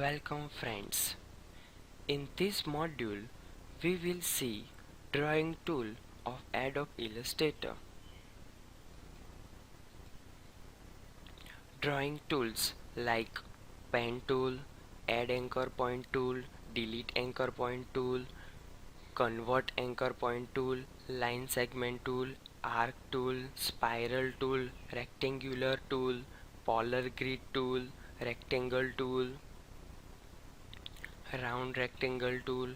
Welcome friends. In this module, we will see drawing tool of Adobe Illustrator. Drawing tools like pen tool, add anchor point tool, delete anchor point tool, convert anchor point tool, line segment tool, arc tool, spiral tool, rectangular tool, polar grid tool, rectangle tool, round rectangle tool,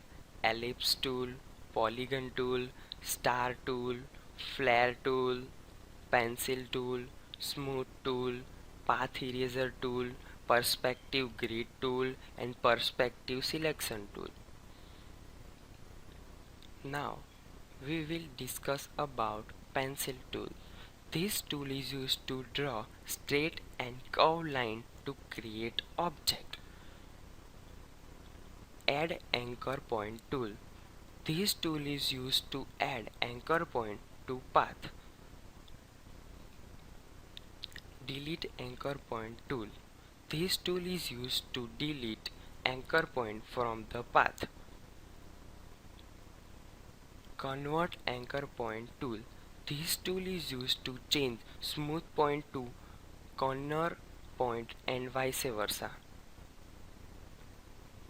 ellipse tool, polygon tool, star tool, flare tool, pencil tool, smooth tool, path eraser tool, perspective grid tool and perspective selection tool. Now we will discuss about pencil tool. This tool is used to draw straight and curved line to create object. Add anchor point tool. This tool is used to add anchor point to path. Delete anchor point tool. This tool is used to delete anchor point from the path. Convert anchor point tool. This tool is used to change smooth point to corner point and vice versa.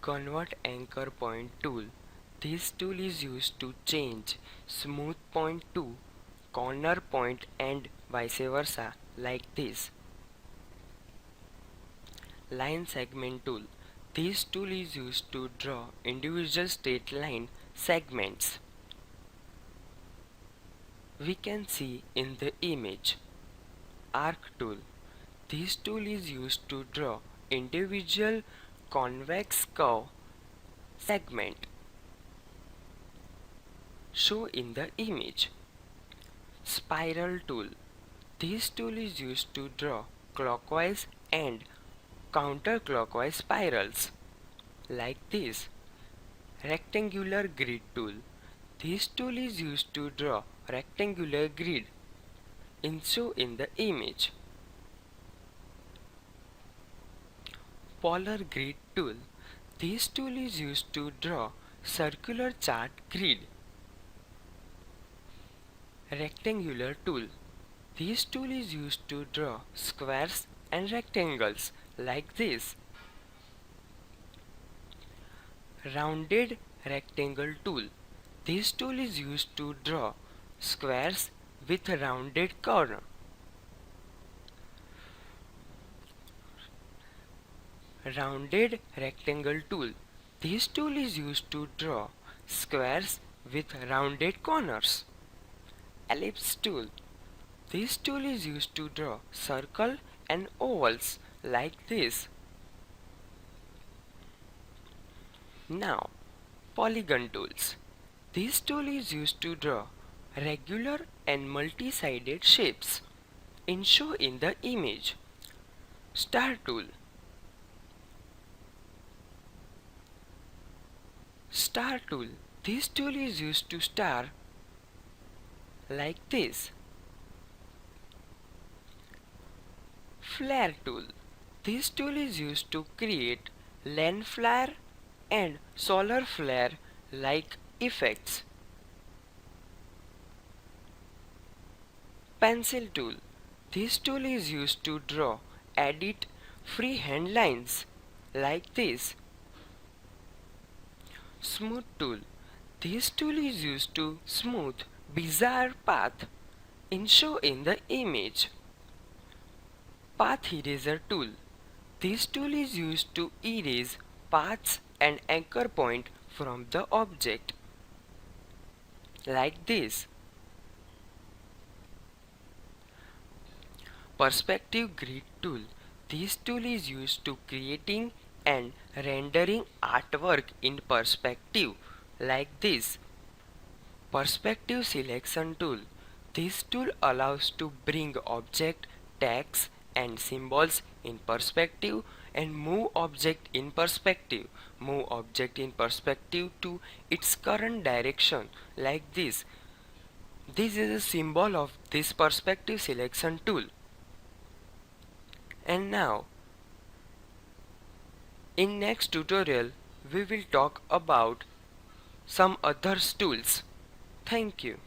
Convert anchor point tool. This tool is used to change smooth point to corner point and vice versa like this. Line segment tool. This tool is used to draw individual straight line segments. We can see in the image. Arc tool. This tool is used to draw individual convex curve segment. Show in the image. Spiral tool. This tool is used to draw clockwise and counterclockwise spirals like this. Rectangular grid tool. This tool is used to draw rectangular grid show in the image. Polar grid tool. This tool is used to draw circular chart grid. Rectangular tool. This tool is used to draw squares and rectangles like this. Rounded rectangle tool. This tool is used to draw squares with rounded corner. Rounded rectangle tool. This tool is used to draw squares with rounded corners. Ellipse tool. This tool is used to draw circle and ovals like this. Now, polygon tools. This tool is used to draw regular and multi-sided shapes show in the image. Star tool. Star tool. This tool is used to star like this. Flare tool. This tool is used to create lens flare and solar flare like effects. Pencil tool. This tool is used to draw edit freehand lines like this. Smooth tool. This tool is used to smooth bizarre path show in the image. Path eraser tool. This tool is used to erase paths and anchor point from the object like this. Perspective grid tool. This tool is used to creating and rendering artwork in perspective like this. Perspective selection tool. This tool allows to bring object, text and symbols in perspective and move object in perspective. Move object in perspective to its current direction like this. This is a symbol of this perspective selection tool. And now In next tutorial, we will talk about some other tools. Thank you.